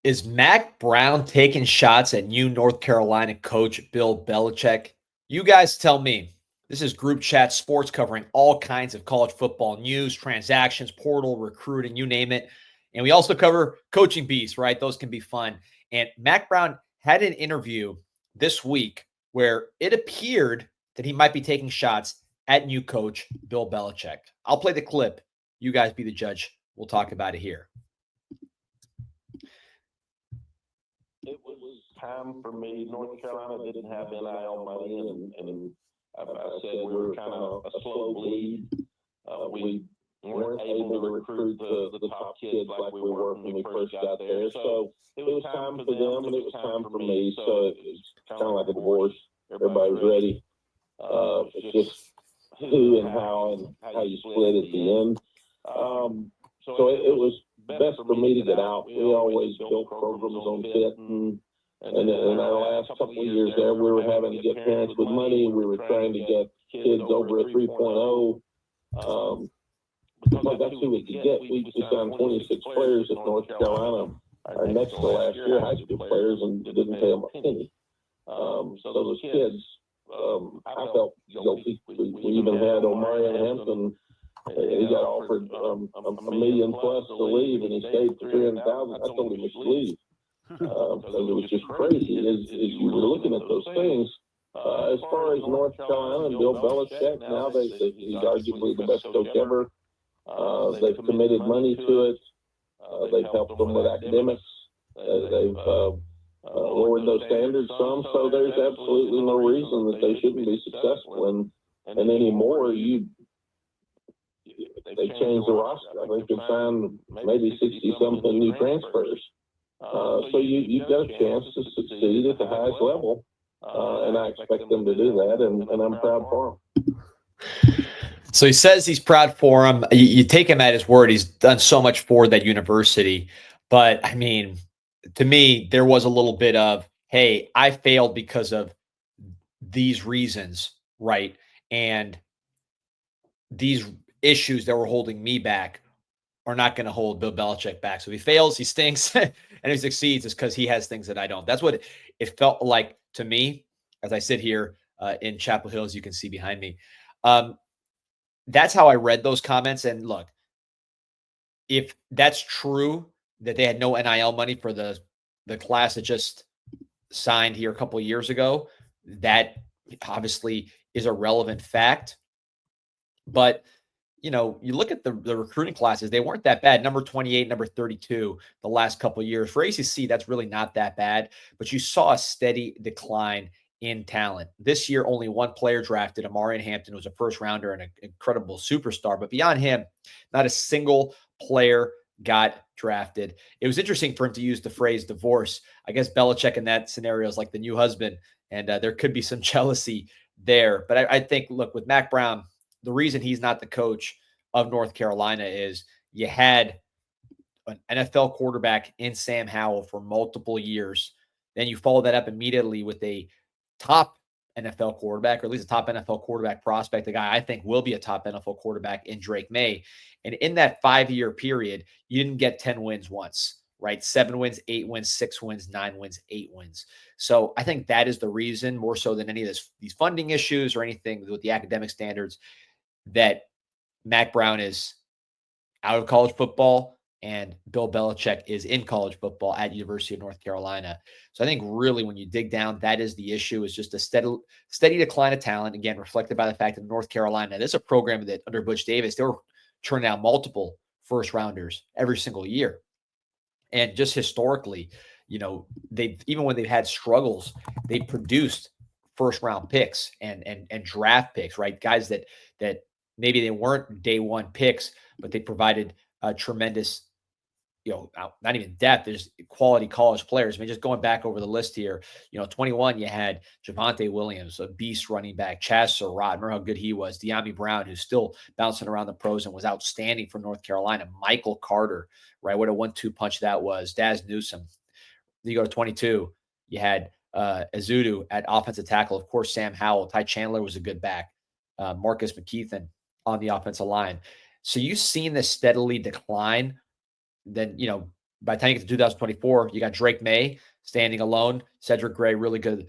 Is Mack Brown taking shots at new North Carolina coach Bill Belichick? You guys tell me. This is Group Chat Sports covering all kinds of college football news, transactions, portal, recruiting, you name it. And we also cover coaching beats, right? Those can be fun. And Mack Brown had an interview this week where it appeared that he might be taking shots at new coach Bill Belichick. I'll play the clip. You guys be the judge. We'll talk about it here. It was time for me. North Carolina didn't have NIL money, and I said we were kind of a slow bleed. We weren't able to recruit the top kids like we were when we first got there. So it was time for them, and it was time for me. So it was kind of like a divorce. Everybody was ready. It's just who and how you split at the end. So it was best for me to get out. We always built programs on fit, and in our last couple of years there, we were having to get parents with money. We were trying to get kids over a 3.0. Because that's who we could get. We signed 26 players at North Carolina. Our next to last year, high school players, and didn't pay them a penny. So those kids, I felt guilty. We even had Omari Hampton. He got offered $1 million plus to leave, and he stayed for $300,000. I told him he should leave because it was just crazy. As you were looking at those things, as far as North Carolina and Bill Belichick, now he's arguably the best coach ever. They've committed money to it. They've helped them with academics. They've lowered those standards some, so there's absolutely no reason that they shouldn't be successful. And anymore, they changed the roster. I think they signed maybe 60-something new transfers. So you've got a chance to succeed at the highest level, and I expect them to do that, and I'm proud for them. So he says he's proud for him. You take him at his word. He's done so much for that university. But, I mean, to me, there was a little bit of, hey, I failed because of these reasons, right? And these issues that were holding me back are not going to hold Bill Belichick back. So if he fails, he stinks, and if he succeeds, it's because he has things that I don't. That's what it felt like to me as I sit here in Chapel Hill, as you can see behind me. That's how I read those comments. And look, if that's true that they had no NIL money for the class that just signed here a couple of years ago, that obviously is a relevant fact. But, you know, you look at the recruiting classes, they weren't that bad. Number 28, number 32 the last couple of years. For ACC, that's really not that bad. But you saw a steady decline in talent. This year, only one player drafted. Omari Hampton was a first rounder and an incredible superstar. But beyond him, not a single player got drafted. It was interesting for him to use the phrase divorce. I guess Belichick in that scenario is like the new husband, and there could be some jealousy there. But I think, look, with Mack Brown, the reason he's not the coach of North Carolina is you had an NFL quarterback in Sam Howell for multiple years. Then you follow that up immediately with a top NFL quarterback, or at least a top NFL quarterback prospect, the guy I think will be a top NFL quarterback in Drake May. And in that 5-year period, you didn't get 10 wins once, right? 7 wins, 8 wins, 6 wins, 9 wins, 8 wins. So I think that is the reason, more so than any of these funding issues or anything with the academic standards, that Mack Brown is out of college football and Bill Belichick is in college football at University of North Carolina. So I think really when you dig down, that is the issue, is just a steady decline of talent, again, reflected by the fact that North Carolina, this is a program that under Butch Davis, they were churning out multiple first rounders every single year. And just historically, you know, even when they've had struggles, they produced first round picks and draft picks, right? Guys that maybe they weren't day one picks, but they provided tremendous, you know, not even depth, there's quality college players. I mean, just going back over the list here, you know, 21, you had Javonte Williams, a beast running back, Chaz Surratt, remember how good he was, De'Ami Brown, who's still bouncing around the pros and was outstanding for North Carolina, Michael Carter, right? What a 1-2 punch that was, Daz Newsome. You go to 22, you had Azudu at offensive tackle, of course, Sam Howell, Ty Chandler was a good back, Marcus McKeithen on the offensive line. So you've seen this steadily decline. Then, you know, by the time you get to 2024, you got Drake May standing alone, Cedric Gray, really good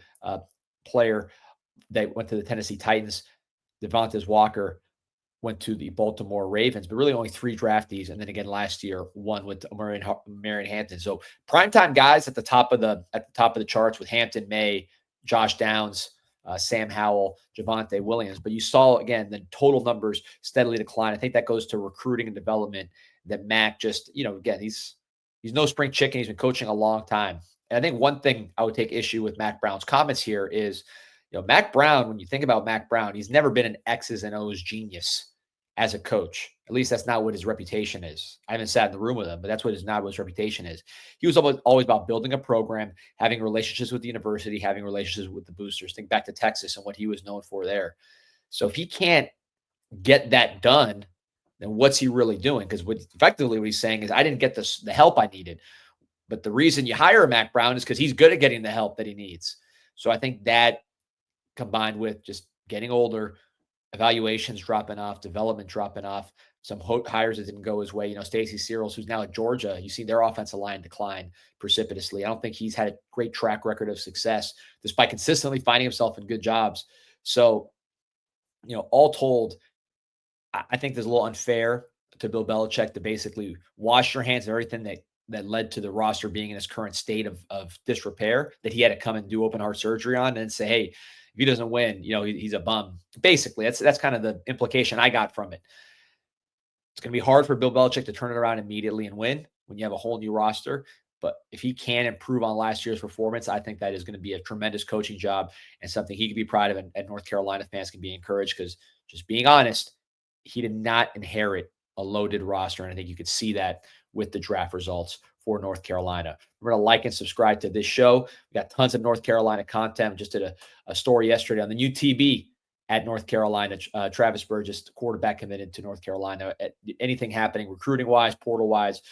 player that went to the Tennessee Titans, Devontae Walker went to the Baltimore Ravens, but really only 3 draftees. And then again, last year, one with Marion Hampton. So primetime guys at the top of the charts with Hampton, May, Josh Downs, Sam Howell, Javonte Williams. But you saw, again, the total numbers steadily decline. I think that goes to recruiting and development that Mack just, again, he's no spring chicken. He's been coaching a long time. And I think one thing I would take issue with Mack Brown's comments here is, Mack Brown, when you think about Mack Brown, he's never been an X's and O's genius as a coach. At least that's not what his reputation is. I haven't sat in the room with him, but that's not what his reputation is. He was always about building a program, having relationships with the university, having relationships with the boosters. Think back to Texas and what he was known for there. So if he can't get that done, then what's he really doing? Because effectively what he's saying is, I didn't get the help I needed. But the reason you hire Mack Brown is because he's good at getting the help that he needs. So I think that, combined with just getting older, evaluations dropping off, development dropping off, some hires that didn't go his way. Stacey Searles, who's now at Georgia, you see their offensive line decline precipitously. I don't think he's had a great track record of success despite consistently finding himself in good jobs. So, all told, I think there's a little unfair to Bill Belichick to basically wash your hands of everything that led to the roster being in its current state of disrepair, that he had to come and do open heart surgery on and say, hey, if he doesn't win, he's a bum. Basically, that's kind of the implication I got from it. It's going to be hard for Bill Belichick to turn it around immediately and win when you have a whole new roster. But if he can improve on last year's performance, I think that is going to be a tremendous coaching job and something he can be proud of, and North Carolina fans can be encouraged, because, just being honest, he did not inherit a loaded roster. And I think you could see that with the draft results for North Carolina. Remember to like and subscribe to this show. We got tons of North Carolina content. We just did a story yesterday on the new TB at North Carolina. Travis Burgess, quarterback, committed to North Carolina. Anything happening recruiting-wise, portal-wise,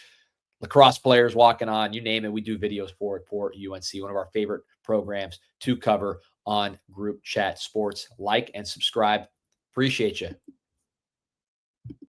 lacrosse players walking on, you name it, we do videos for it for UNC, one of our favorite programs to cover on Group Chat Sports. Like and subscribe. Appreciate you.